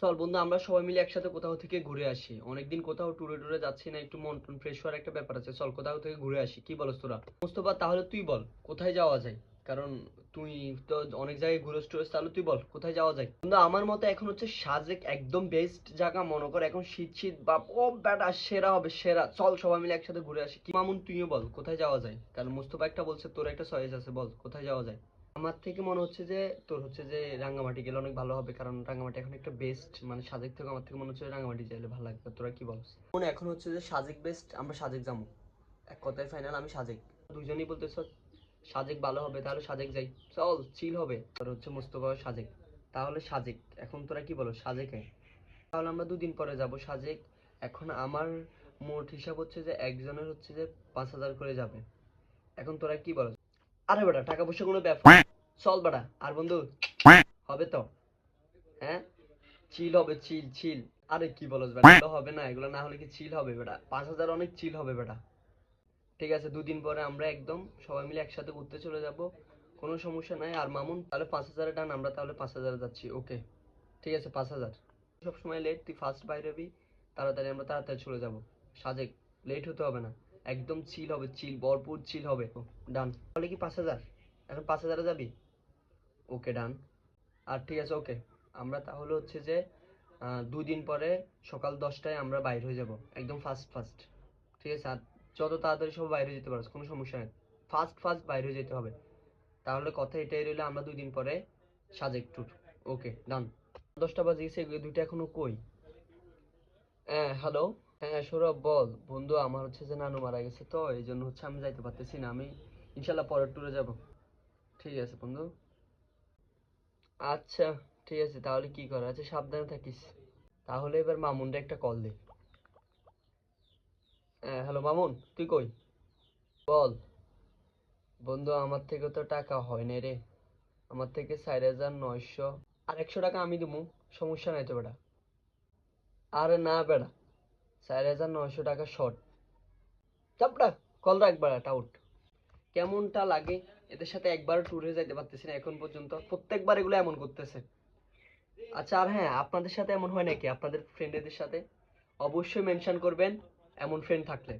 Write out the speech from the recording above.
চল বন্ধু, আমরা সবাই মিলে একসাথে কোথাও থেকে ঘুরে আসি। অনেকদিন কোথাও ট্যুরে ট্যুরে যাচ্ছি না, একটু মন টন ফ্রেশ হওয়ার একটা ব্যাপার আছে। চল কোথাও থেকে ঘুরে আসি, কি বলস তোরা? মোস্তফা, তাহলে তুই বল কোথায় যাওয়া যায়। কারণ তুই তো অনেক জায়গায় ঘুরে টুরেস, তাহলে তুই বল কোথায় যাওয়া যায়। কিন্তু আমার মতে এখন হচ্ছে সাজেক একদম বেস্ট জায়গা। মনে কর এখন শীত শীত বা ও বেটা সেরা হবে, সেরা। চল সবাই মিলে একসাথে ঘুরে আসি। কি মামুন, তুইও বল কোথায় যাওয়া যায়। কারণ মুস্তফা একটা বলছে, তোর একটা চয়েস আছে, বল কোথায় যাওয়া যায়। আমার থেকে মনে হচ্ছে যে তোর হচ্ছে যে রাঙ্গামাটি গেলে অনেক ভালো হবে, কারণ রাঙ্গামাটি এখন একটা বেস্ট, মানে সাজেক থেকে আমার থেকে মনে হচ্ছে রাঙ্গামাটি যাইলে ভালো লাগবে। তোরা কি বলস? মনে এখন হচ্ছে যে সাজেক বেস্ট, আমরা সাজেক যাবো। এক কথায় ফাইনাল, আমি সাজেক। দুজনেই বলতেছ সাজেক ভালো হবে, তাহলে সাজেক যাই। চল চিল হবে। তোর হচ্ছে মোস্তফা সাজেক, তাহলে সাজেক। এখন তোরা কি বলো, সাজেকে? তাহলে আমরা দুদিন পরে যাব সাজেক। এখন আমার মোট হিসাব হচ্ছে যে একজনের হচ্ছে যে 5,000 করে যাবে। এখন তোরা কি বলো? আরে বেটা, টাকা পয়সা কোনো ব্যাপার। চল বেটা। আর বন্ধু, হবে তো? হ্যাঁ, চিল হবে, চিল চিল। আরে কি বলস বেটা, এগুলো হবে না। এগুলো না হলে কি চিল হবে বেটা? 5,000 অনেক চিল হবে বেটা। ঠিক আছে, দুদিন পরে আমরা একদম সবাই মিলে একসাথে ঘুরতে চলে যাব, কোনো সমস্যা নাই। আর মামুন, তাহলে 5,000 ডান। আমরা তাহলে 5,000 যাচ্ছি, ওকে? ঠিক আছে, 5,000। সবসময় লেট, তুই ফার্স্ট বাইরে হবি। তাড়াতাড়ি আমরা তাড়াতাড়ি চলে যাব সাজেক। লেট হতে হবে না, একদম চিল হবে, চিল ভরপুর চিল হবে। ডান, তাহলে কি 5,000? এখন 5,000 যাবি? ওকে ডান। আর ঠিক আছে, ওকে। আমরা তাহলে হচ্ছে যে 2 দিন পরে সকাল 10টায় আমরা বাইর হয়ে যাব, একদম ফার্স্ট ফার্স্ট। ঠিক আছে, আর যত তাড়াতাড়ি সব বাইরে যেতে পারো, কোনো সমস্যা নেই। ফার্স্ট ফার্স্ট বাইরে যেতে হবে। তাহলে কথা এটাই রইলো, আমরা 2 দিন পরে সাজেক ট্যুর। ওকে ডান। 10টা বাজে গেছে, এগুলো দুইটা এখনো কই? হ্যাঁ হ্যালো। হ্যাঁ সৌরভ বল। বন্ধু, আমার হচ্ছে যে নানু মারা গেছে, তো এই জন্য হচ্ছে আমি যাইতে পারতেছি না। আমি ইনশাল্লাহ পরের ট্যুরে যাব। ঠিক আছে বন্ধু। আচ্ছা, ঠিক আছে, তাহলে কি করা আছে, সাবধানে থাকিস। তাহলে এবার মামুনটা একটা কল দে। হ্যাঁ হ্যালো মামুন, তুই কই? বল। বন্ধু, আমার থেকে তো টাকা হয় না রে। আমার থেকে 4,900। আর 100 টাকা আমি দেবো, সমস্যা নাই তো বেটা। আরে না বেটা, 4,900 টাকা শর্ট। চাপড়া, কল রাখ বেটা, টাউট। কেমনটা লাগে এদের সাথে? একবার ট্যুরে যাইতে পারতেছি না এখন পর্যন্ত, প্রত্যেকবার এগুলো এমন করতেছে। আচ্ছা, আর হ্যাঁ, আপনাদের সাথে এমন হয় নাকি, আপনাদের ফ্রেন্ডদের সাথে? অবশ্যই মেনশন করবেন এমন ফ্রেন্ড থাকলে।